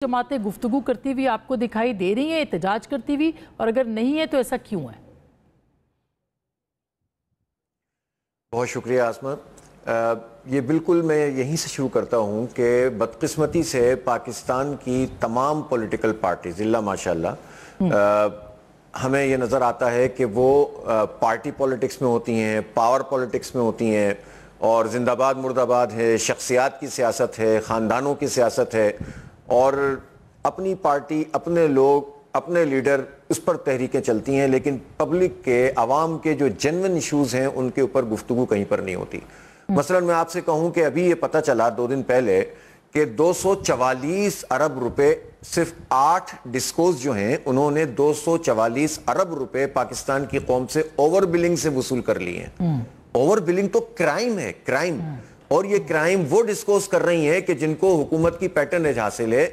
जमातें गुफ्तगू करती हुई आपको दिखाई दे रही हैं, एहतजाज करती हुई, और अगर नहीं है तो ऐसा क्यों है? बहुत शुक्रिया आसमा। ये बिल्कुल मैं यहीं से शुरू करता हूँ कि बदकिस्मती से पाकिस्तान की तमाम पॉलिटिकल पार्टीज इल्ला माशाअल्लाह हमें ये नज़र आता है कि वो पार्टी पॉलिटिक्स में होती हैं, पावर पॉलिटिक्स में होती हैं, और जिंदाबाद मुर्दाबाद है, शख्सियात की सियासत है, ख़ानदानों की सियासत है, और अपनी पार्टी, अपने लोग, अपने लीडर, उस पर तहरीकें चलती हैं, लेकिन पब्लिक के, आवाम के जो जेन्युइन इश्यूज़ हैं उनके ऊपर गुफ्तगू कहीं पर नहीं होती। मसलन मैं आपसे कहूँ कि अभी ये पता चला 2 दिन पहले कि 244 अरब रुपए, सिर्फ 8 डिस्कोज जो हैं उन्होंने 244 अरब रुपए पाकिस्तान की कौम से ओवर बिलिंग से वसूल कर लिए हैं। ओवर बिलिंग तो क्राइम है, क्राइम। और ये क्राइम वो डिस्कोस कर रही हैं कि जिनको हुकूमत की पैटर्नेज हासिल है,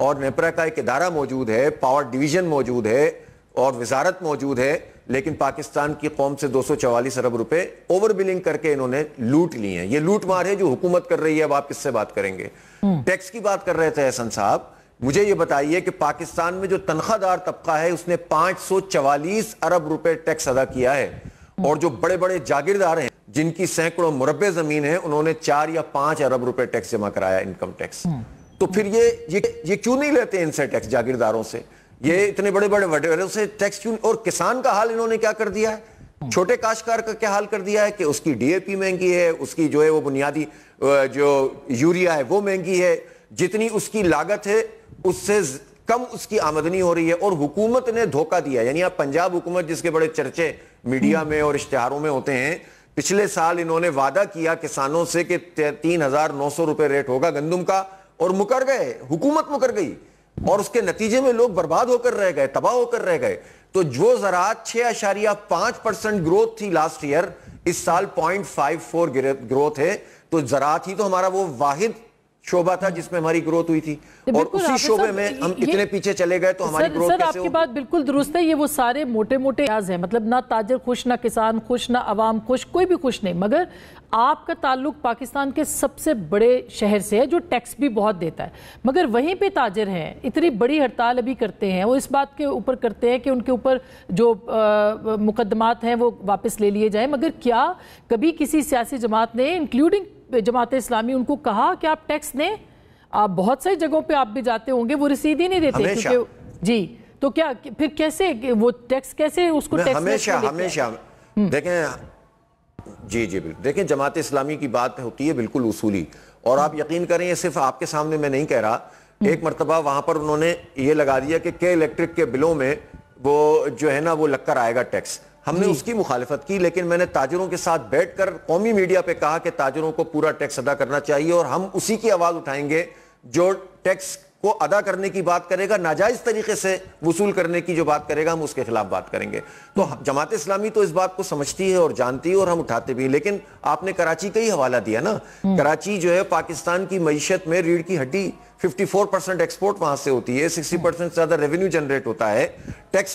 और नेपरा का एक इदारा मौजूद है, पावर डिवीजन मौजूद है, और वजारत मौजूद है, लेकिन पाकिस्तान की कौम से 244 अरब रुपए ओवर बिलिंग करके इन्होंने लूट लिए हैं। ये लूट मार है जो हुकूमत कर रही है। अब आप किससे बात करेंगे? टैक्स की बात कर रहे थे हसन साहब। मुझे ये बताइए कि पाकिस्तान में जो तनख्वाहदार तबका है उसने 544 अरब रुपए टैक्स अदा किया है, और जो बड़े बड़े जागीरदार हैं जिनकी सैकड़ों मुरब्बे जमीन है उन्होंने 4 या 5 अरब रुपए टैक्स जमा कराया, इनकम टैक्स। तो फिर ये क्यों नहीं लेते इनसे टैक्स, जागीरदारों से? ये इतने बड़े बड़े वडेरों से टैक्स क्यों? और किसान का हाल इन्होंने क्या कर दिया है? छोटे काश्तकार का क्या हाल कर दिया है कि उसकी डीएपी महंगी है, उसकी जो है वो बुनियादी जो यूरिया है वो महंगी है, जितनी उसकी लागत है उससे कम उसकी आमदनी हो रही है, और हुकूमत ने धोखा दिया। यानी आप पंजाब हुकूमत, जिसके बड़े चर्चे मीडिया में और इश्तिहारों में होते हैं, पिछले साल इन्होंने वादा किया किसानों से कि 3,900 रुपए रेट होगा गंदम का, और मुकर गए, हुकूमत मुकर गई, और उसके नतीजे में लोग बर्बाद होकर रह गए, तबाह होकर रह गए। तो जो ज़राअत 6.5% ग्रोथ थी लास्ट ईयर, इस साल 0.54 ग्रोथ है। तो ज़राअत ही तो हमारा वो वाहिद शोबा था जिसमें हमारी ग्रोथ हुई थी, और उसी शोबे में हम इतने पीछे चले गए तो हमारी ग्रोथ कैसे होगी? आपकी बात बिल्कुल दुरुस्त है। ये वो सारे मोटे मोटे याज हैं, मतलब ना ताजर खुश, ना किसान खुश, ना अवाम खुश, कोई भी खुश नहीं। मगर आपका ताल्लुक पाकिस्तान के सबसे बड़े शहर से है जो टैक्स भी बहुत देता है, मगर वहीं पे ताजर हैं, इतनी बड़ी हड़ताल अभी करते हैं, वो इस बात के ऊपर करते हैं कि उनके ऊपर जो मुकदमात हैं वो वापस ले लिए जाएं। मगर क्या कभी किसी सियासी जमात ने, इंक्लूडिंग जमात इस्लामी, उनको कहा कि आप टैक्स दें? आप बहुत सारी जगहों पे आप भी जाते होंगे, वो रसीद ही नहीं देते क्योंकि जी। तो क्या फिर कैसे वो टैक्स, कैसे उसको टैक्स हमेशा देखें जी बिल्कुल देखें, जमात इस्लामी की बात होती है बिल्कुल उसूली, और आप यकीन करें ये सिर्फ आपके सामने मैं नहीं कह रहा। एक मरतबा वहां पर उन्होंने ये लगा दिया कि के इलेक्ट्रिक के बिलों में वो जो है ना वो लगकर आएगा टैक्स। हमने उसकी मुखालिफत की, लेकिन मैंने ताजरों के साथ बैठकर कौमी मीडिया पे कहा कि ताजरों को पूरा टैक्स अदा करना चाहिए, और हम उसी की आवाज उठाएंगे जो टैक्स को अदा करने की बात करेगा, नाजायज तरीके से वसूल करने की जो बात करेगा हम उसके खिलाफ बात करेंगे। तो जमात इस्लामी तो इस बात को समझती है और जानती है, और हम उठाते भी हैं। लेकिन आपने कराची का ही हवाला दिया ना, कराची जो है पाकिस्तान की मईशत में रीढ़ की हड्डी, 54% एक्सपोर्ट वहां से होती है, 60% से ज्यादा रेवेन्यू जनरेट होता है। टैक्स